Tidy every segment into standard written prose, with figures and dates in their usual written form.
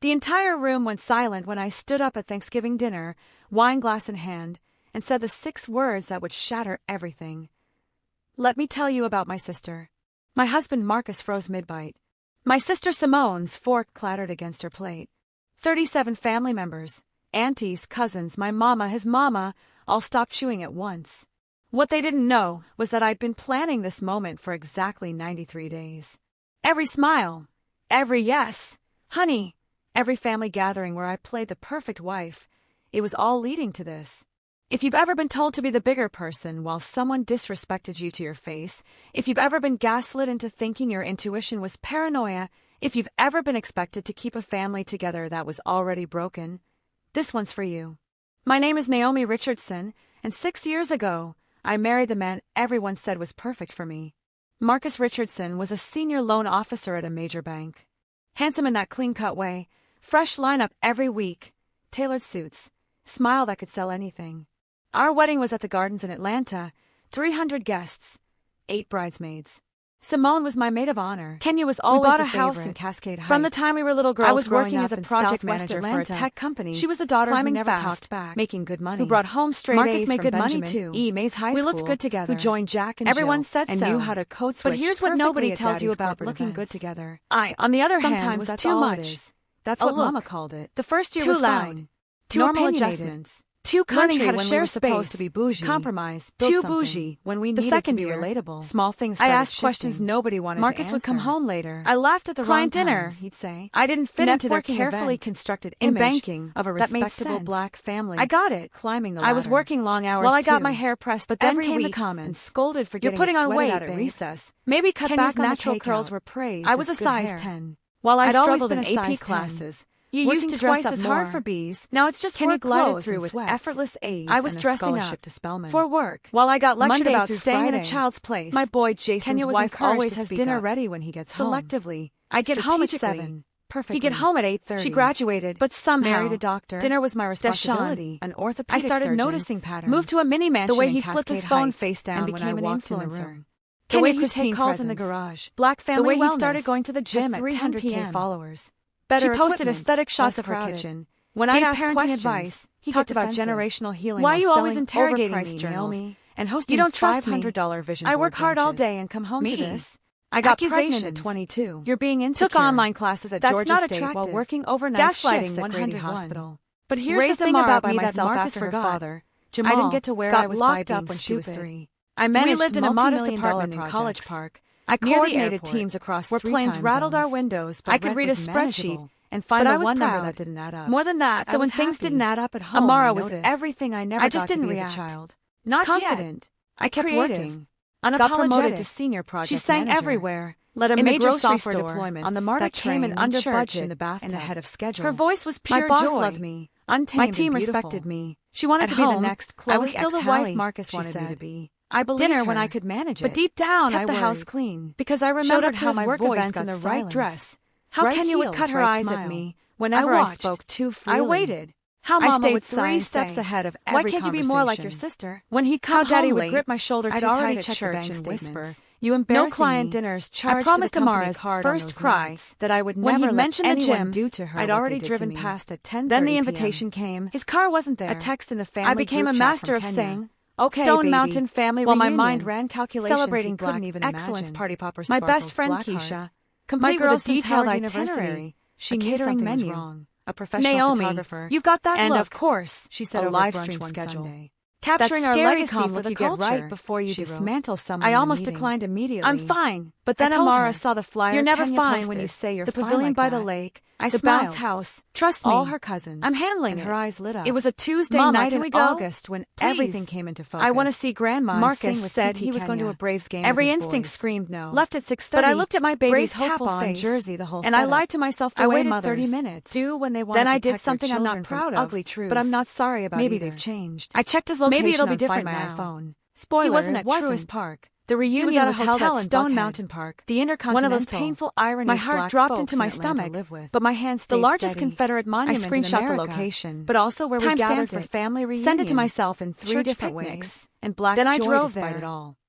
The entire room went silent when I stood up at Thanksgiving dinner, wine glass in hand, and said the 6 words that would shatter everything. Let me tell you about my sister. My husband Marcus froze mid-bite. My sister Simone's fork clattered against her plate. 37 family members, aunties, cousins, my mama, his mama, all stopped chewing at once. What they didn't know was that I'd been planning this moment for exactly 93 days. Every smile, every yes, honey, every family gathering where I played the perfect wife, it was all leading to this. If you've ever been told to be the bigger person while someone disrespected you to your face, if you've ever been gaslit into thinking your intuition was paranoia, if you've ever been expected to keep a family together that was already broken, this one's for you. My name is Naomi Richardson, and 6 years ago, I married the man everyone said was perfect for me. Marcus Richardson was a senior loan officer at a major bank. Handsome in that clean-cut way, fresh lineup every week, tailored suits, smile that could sell anything. Our wedding was at the Gardens in Atlanta, 300 guests, 8 bridesmaids. Simone was my maid of honor. Kenya was always the favorite. We bought a house in Cascade Heights. From the time we were little girls, I was working as a project manager for a tech company. She was the daughter who never talked back, making good money. Who brought home straight A's. Marcus made good money too. Mays High School. We looked good together. Who joined Jack and Everyone Jill said and so. Knew how to code switch. But here's what nobody tells you about looking good together. On the other hand, sometimes that's too much. That's what Mama called it. The first year was fine. Too normal adjustments. Too country when we were supposed to be bougie. Compromise. Too bougie when we needed to be relatable. Small things started I asked shifting. Questions nobody wanted Marcus to answer. Would come home later. I laughed at the client wrong dinner, he'd say. I didn't fit into their carefully constructed image banking of a respectable black family. I got it. Climbing the ladder. I was working long hours I got my hair pressed, but then came the comments and scolded for getting putting on weight out at recess. Maybe cut back on natural curls were praised. I was a size 10. While I struggled in AP classes. You used to dress as hard for B's. Now it's just Kenya glided through with effortless A's. I was dressing up to Spelman for work. While I got lectured about staying in a child's place, my boy Jason's wife always has dinner ready when he gets home. Selectively, I get home at 7. Perfectly. He'd get home at 8:30. She graduated, but somehow married a doctor. Dinner was my responsibility. An orthopedic surgeon. I started noticing patterns. Moved to a mini mansion. The way he flipped his phone face down and became an influencer. The way he take calls in the garage. Black family. The way he started going to the gym at 300K followers. She posted aesthetic shots of her kitchen. When I asked parenting advice, he talked about generational healing. Why are you always interrogating me, Naomi? And hosting you don't trust $500 vision. I work hard all day and come home to this. I got pregnant at 22. You're being insecure. Took online classes at Georgia State while working overnight shifts at Grady Hospital. But here's the thing about me that Marcus forgot. Jamal I didn't get to where I was locked up when she was 3. I managed we lived in a modest apartment in College Park. I coordinated teams across where planes rattled our windows, but I could read a spreadsheet and find the one number that didn't add up. More than that, so when things didn't add up at home, Amara was everything I never got to be as a child. Not confident. I kept working. Got promoted to senior project manager. She sang everywhere. Led a major software deployment on the MARTA that came in under budget in the bathtub and ahead of schedule. Her voice was pure joy. My boss loved me. Untamed My team respected me. She wanted to be the next Chloe. I was still the wife Marcus wanted me to be. I believed dinner her, when I could manage it. But deep down, kept I the house clean because I remembered how my work events in the right dress. How Kenya would cut her eyes at me whenever I spoke too freely. I waited. How Mama would 3 steps ahead of every conversation. Why can't you be more like your sister? When he'd come Daddy would grip my shoulder too tight at church and whisper, "You embarrassing me." No client dinners charged. I promised Amara's first cry that I would never mention the gym due to her. I'd already driven past at 10:30 Then the invitation came. His car wasn't there. A text in the family I became a master of saying, "Okay, Stone baby. Mountain family while reunion." My mind ran calculations celebrating couldn't even excellence imagine. Party popper my best friend Keisha, complete with a detailed itinerary. She knew something was wrong. A professional Naomi, photographer. You've got that and look. Of course, she said a live stream schedule. Sunday. Capturing our legacy for the culture. Right before you dismantle someone. I almost declined immediately. I'm fine, but then Amara saw the flyer. You're never Kenya fine when you say you're the fine pavilion like by the lake. I the smiled. Bounce house. Trust me. All her cousins. I'm handling it. Her eyes lit up. It was a Tuesday Mama, night in August when everything came into focus. I want to see Grandma. Marcus said he was going to a Braves game. Every instinct screamed no. Left at 6:30. But I looked at my baby's hopeful face jersey the whole and I lied to myself. I waited 30 minutes. Do when they want. Then I did something I'm not proud of. Ugly truths. But I'm not sorry about. Maybe they've changed. I checked his location. Maybe it'll be different now. My iPhone. Spoiler. He wasn't at Truist Park. The reunion was held at Stone Mountain Park. The Intercontinental. One of those painful ironies. My heart dropped into my stomach, but my hand stayed steady. The largest Confederate monument in America. I screenshot the location, but also where we gathered for family reunion. Send it to myself in 3 different ways. And black then I drove there. It all.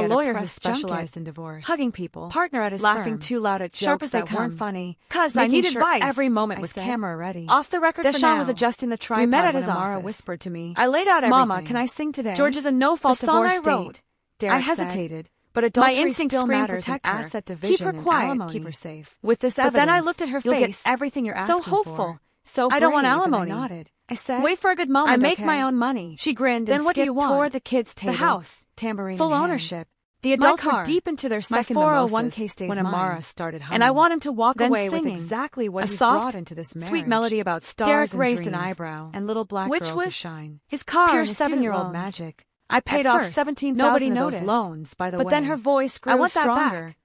a at lawyer who press junket, specialized in divorce, hugging people, partner at his laughing firm, too loud at sharp jokes as they that weren't come. funny, 'Cause I making need sure advice, every moment I was said. camera ready. Off the record for Deshaun was now. adjusting the tripod We met at when his Amara office. whispered to me, I laid out everything. Mama, can I sing today? George is a no-fault the song divorce I wrote. state. Derek I said. hesitated, But my adultery instinct still screamed matters in protect her. asset Keep division her and quiet, alimony. keep her safe. With this But evidence, then I looked at her you'll get face, everything you're so asking hopeful, for. So I don't want brave, and alimony. I nodded. I said, Wait for a good moment. I make okay? my own money. She grinned Then and what do you skipped toward want? the kids' table. The house, tambourine full in hand. ownership. The My adults car, were deep into their my second 401k when stays Amara mine. started humming. And I want him to walk then away with singing, exactly what a he's soft, brought into this marriage. sweet melody about stars Derek and raised an dreams eyebrow and little black which girls was who shine. his car Pure and his student 7-year-old loans. magic. I paid At off first, 17,000 nobody of those noticed. loans, by the way. But then her voice grew I want that stronger. back.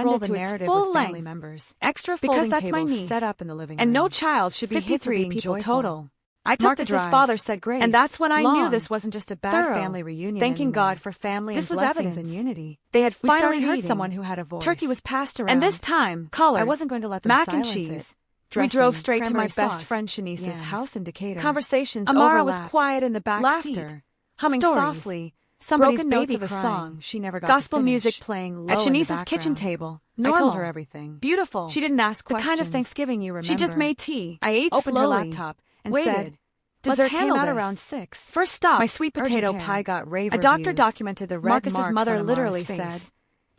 extended the to its narrative full with family length. members. Extra Because folding that's my tables niece. set up in the living room. And no child should be hit for 53 being people joyful. total. I took Marcus's the drive. father said grace. And that's when I knew long, this wasn't just a bad thorough, family reunion thanking anymore. God for family This and was blessings evidence. and unity. They had We finally started heard eating. someone who had a voice. Turkey was passed around. And this time, collards. I wasn't going to let them mac and silence cheese. it. We Dressing, drove straight to my cranberry best sauce, friend Shanice's yams. house in Decatur. Conversations Amara was overlapped. quiet in the back Laughter, seat, humming stories, softly, somebody's broken notes baby of a crying, song she never got gospel to finish. music playing low At in the Shanice's kitchen background. table, I Normal. told her everything. Beautiful. She didn't ask The questions. kind of Thanksgiving you remember. She just made tea. I ate opened slowly, her laptop, and waited. said, Dessert "Let's came handle out this." around 6. First stop, My sweet urgent potato care. pie got rave A doctor reviews. documented the red Marcus's marks mother on literally Amara's face. said,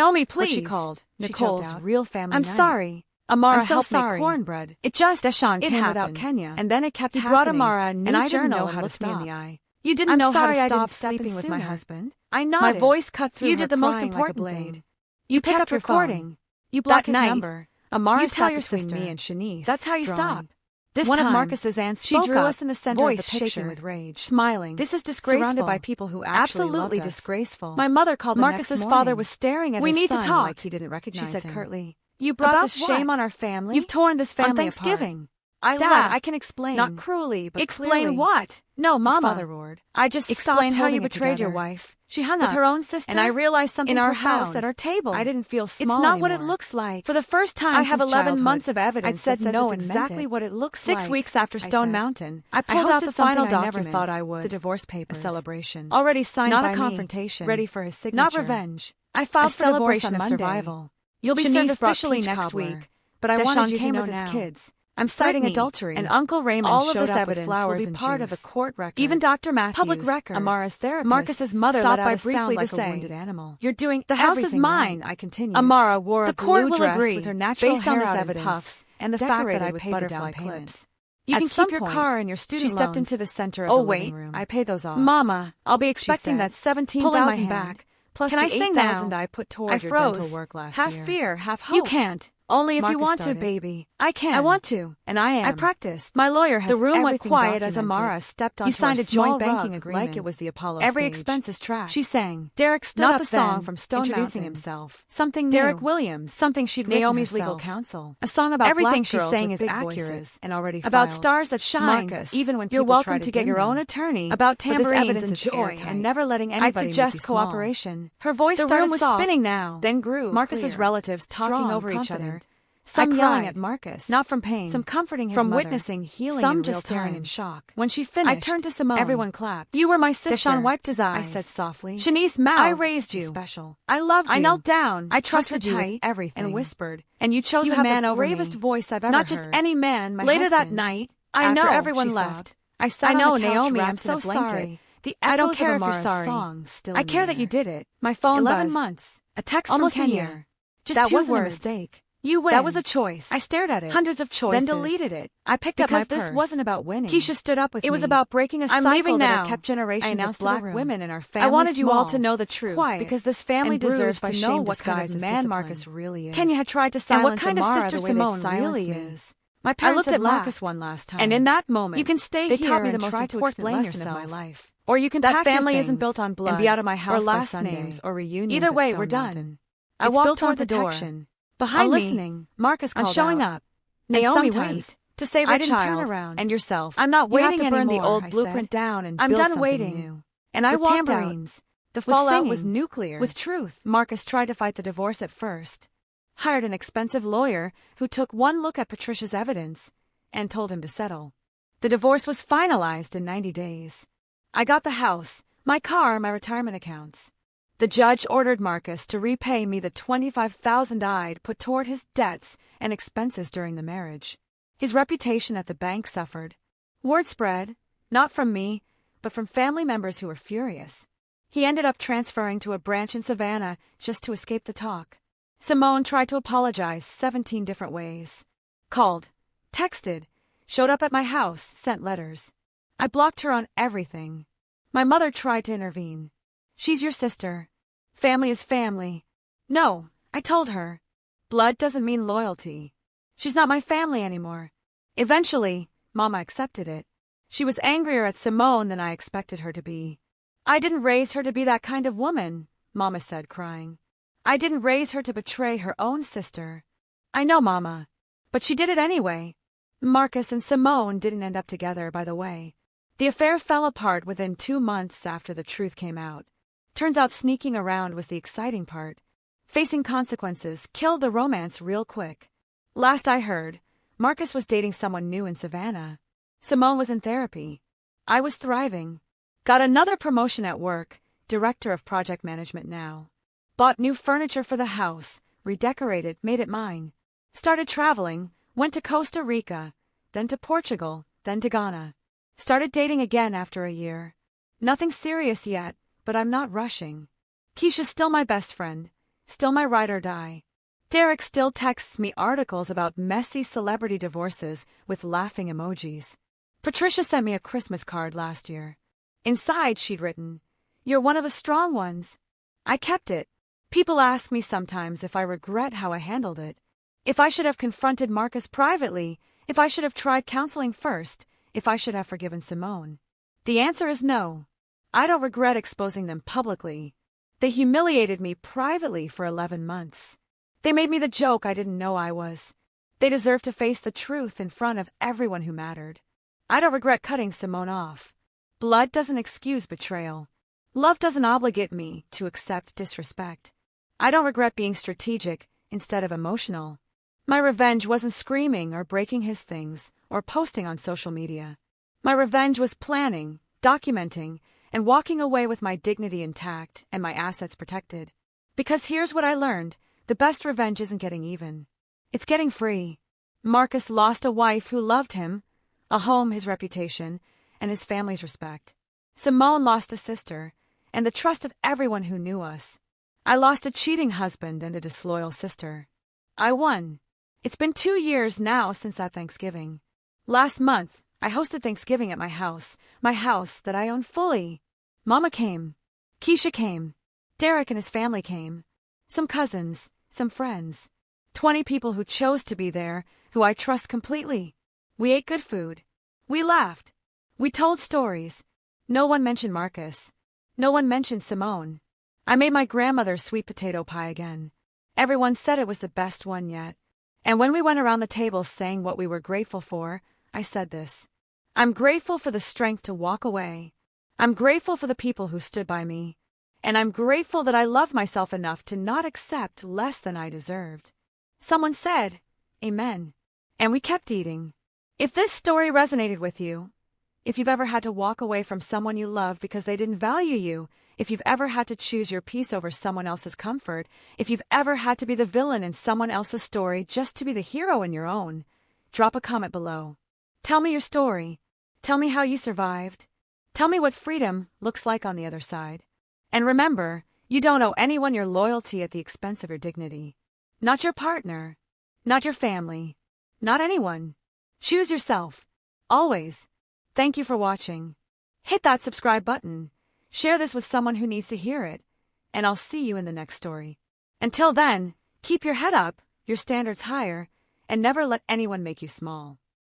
Naomi, What please. she called. She Nicole's choked out. real family I'm night. sorry. Amara I'm so helped sorry. make cornbread. It just Deshaun it came happened. without Kenya, And then it kept he happening. brought Amara a new and I didn't journal know and how to looked me in stop. the eye. You didn't I'm know sorry how I to didn't stop step in sleeping with my sooner. husband. I My nodded. voice cut through You her did the most crying important like a thing. blade. You picked picked up your recording. You That blocked his night, number. Amara You sat tell your between sister. me and Shanice. That's how you drawing. stop. This One time, of Marcus's aunts she spoke drew up, us in the center voice of the picture, shaking with rage, smiling. This is disgraceful. Surrounded by people who actually Absolutely loved us. disgraceful. My mother called the Marcus's next father morning. was staring at We his need to son talk, like he didn't recognize she said him. curtly. You brought About this shame what? on our family. You've torn this family on Thanksgiving. apart. I Dad, laughed. I can explain. Not cruelly, but Explain clearly. what? No, His Mama. father roared. I just Explain stopped how you holding it betrayed your together. wife. She hung With up her own sister? and I realized something in our profound. house at our table. I didn't feel small It's not anymore. what it looks like. For the first time I have since 11 childhood, months of evidence I'd said that says no it's and meant exactly it. what it looks 6 like. weeks after I Stone said. Mountain, I pulled out hosted the final something I never document, thought I would. the divorce papers. A celebration. Already signed Not by a me, confrontation. ready for his signature. Not revenge. I A filed for divorce celebration on of Monday. survival. You'll be Shanice served brought officially peach next cobbler. week, but I Deshaun wanted you to came know with his now. kids. I'm citing Brittany adultery, and Uncle Raymond all of showed this up with evidence flowers will be and part of juice. a court record. Even Dr. Matthews, public record. Amara's therapist, Marcus's mother stopped let by out a briefly sound to like say, a wounded animal. "You're doing The house is everything mine," right." I continued. Amara wore The a court blue will dress agree, with her natural based on hair this out in evidence, puffs and the fact decorated that I with paid the butterfly down clips. payments. You At can some keep your point, car and your student she stepped loans. into the center of Oh the wait, living room. I pay those off. Mama, I'll be she expecting said, that 17,000 pulling my hand. back. Plus Can the I sing 8,000 now? I put toward I your froze. dental work last Half year. fear, half hope. You can't. Only if you Marcus want to, started. baby. I can. I want to, and I am. I practiced. My lawyer has The room went everything quiet as documented. Amara stepped onto You signed our a joint small banking rug agreement like it was the Apollo Every stage. expense is tracked. She sang. Derek stood Not up the song then, from Stone introducing Mountain. himself. Something new. Derek Williams. Something she'd written Naomi's legal herself. counsel. A song about Everything black she's girls saying with is big accurate voices and already about filed. stars that shine. Marcus, Even when you're people welcome try to to get dim your them. own attorney About but this tambourines evidence and is joy airtight. and never letting anybody I'd suggest make you small. cooperation. Her voice The started room was soft, spinning now. then grew Marcus's clear. relatives talking Strong, over each confident. other. Some I yelling cried. at Marcus, Not from pain. some comforting his from mother, witnessing healing some in just real staring time. in shock. When she finished, I turned to Simone. Everyone clapped. You were my sister. Deshaun wiped his eyes. I said softly. Shanice mouthed. I raised you. Special. I loved you. I knelt down. I hugged trusted her you tight, with everything. and whispered. And you chose You a have man the over bravest me. voice I've ever Not just heard. any man, my Later that husband. night, I after know, everyone she left, sobbed. I sat I know, on the couch Naomi, I'm wrapped in so a blanket. sorry. The I don't echoes care of if you're Amara's sorry. song still I in care the that you air. did it. My phone 11 buzzed. months. A text Almost from a Kenya. year. Just That 2 wasn't a words. mistake. You win. That was a choice. I stared at it. Hundreds of choices. Then deleted it. I picked Because up my this purse. wasn't about winning. Keisha stood up with It me. was about breaking a I'm cycle leaving that now. had kept generations I of announced to black the room. women in our family I wanted you all small, to know the truth quiet, because this family and bruised deserves by to know shame what kind of disguised as man discipline. Marcus really is. Kenya had tried to and silence what kind Amara of sister the way they'd Simone silenced really me. is. My I parents looked had at Marcus laughed. one last time, And in that moment, you can stay they here taught me the and most try to important explain lesson yourself. of my life. Or you can That pack family your isn't things built on blood and be out of my house or by last Sunday. names or reunions. Either at way, Stone we're done. Mountain. I It's walked built toward on the door. protection. Behind I'm me, listening. Marcus I'm called showing out. up. And Naomi, sometimes, wait. To save her I didn't child turn around. and yourself. I'm not You have waiting to burn anymore, the old I blueprint said. down and I'm build done something waiting. new. And I With walked tambourines. The With fallout was singing. nuclear. With truth. Marcus tried to fight the divorce at first. Hired an expensive lawyer who took one look at Patricia's evidence and told him to settle. The divorce was finalized in 90 days. I got the house, my car, my retirement accounts. The judge ordered Marcus to repay me the $25,000 I'd put toward his debts and expenses during the marriage. His reputation at the bank suffered. Word spread, not from me, but from family members who were furious. He ended up transferring to a branch in Savannah just to escape the talk. Simone tried to apologize 17 different ways. Called, texted, showed up at my house, sent letters. I blocked her on everything. My mother tried to intervene. She's your sister. Family is family. No, I told her. Blood doesn't mean loyalty. She's not my family anymore. Eventually, Mama accepted it. She was angrier at Simone than I expected her to be. I didn't raise her to be that kind of woman, Mama said, crying. I didn't raise her to betray her own sister. I know, Mama. But she did it anyway. Marcus and Simone didn't end up together, by the way. The affair fell apart within 2 months after the truth came out. Turns out sneaking around was the exciting part. Facing consequences killed the romance real quick. Last I heard, Marcus was dating someone new in Savannah. Simone was in therapy. I was thriving. Got another promotion at work, director of project management now. Bought new furniture for the house, redecorated, made it mine. Started traveling, went to Costa Rica, then to Portugal, then to Ghana. Started dating again after a year. Nothing serious yet, but I'm not rushing. Keisha's still my best friend, still my ride or die. Derek still texts me articles about messy celebrity divorces with laughing emojis. Patricia sent me a Christmas card last year. Inside, she'd written, "You're one of the strong ones." I kept it. People ask me sometimes if I regret how I handled it. If I should have confronted Marcus privately, if I should have tried counseling first, if I should have forgiven Simone. The answer is no. I don't regret exposing them publicly. They humiliated me privately for 11 months. They made me the joke I didn't know I was. They deserve to face the truth in front of everyone who mattered. I don't regret cutting Simone off. Blood doesn't excuse betrayal. Love doesn't obligate me to accept disrespect. I don't regret being strategic instead of emotional. My revenge wasn't screaming or breaking his things or posting on social media. My revenge was planning, documenting, and walking away with my dignity intact and my assets protected. Because here's what I learned: the best revenge isn't getting even. It's getting free. Marcus lost a wife who loved him, a home, his reputation, and his family's respect. Simone lost a sister, and the trust of everyone who knew us. I lost a cheating husband and a disloyal sister. I won. It's been 2 years now since that Thanksgiving. Last month, I hosted Thanksgiving at my house that I own fully. Mama came. Keisha came. Derek and his family came. Some cousins, some friends. 20 people who chose to be there, who I trust completely. We ate good food. We laughed. We told stories. No one mentioned Marcus. No one mentioned Simone. I made my grandmother's sweet potato pie again. Everyone said it was the best one yet. And when we went around the table saying what we were grateful for, I said this: I'm grateful for the strength to walk away. I'm grateful for the people who stood by me. And I'm grateful that I love myself enough to not accept less than I deserved. Someone said, Amen. And we kept eating. If this story resonated with you, if you've ever had to walk away from someone you love because they didn't value you, if you've ever had to choose your peace over someone else's comfort, if you've ever had to be the villain in someone else's story just to be the hero in your own, drop a comment below. Tell me your story. Tell me how you survived. Tell me what freedom looks like on the other side. And remember, you don't owe anyone your loyalty at the expense of your dignity. Not your partner. Not your family. Not anyone. Choose yourself. Always. Thank you for watching. Hit that subscribe button. Share this with someone who needs to hear it. And I'll see you in the next story. Until then, keep your head up, your standards higher, and never let anyone make you small.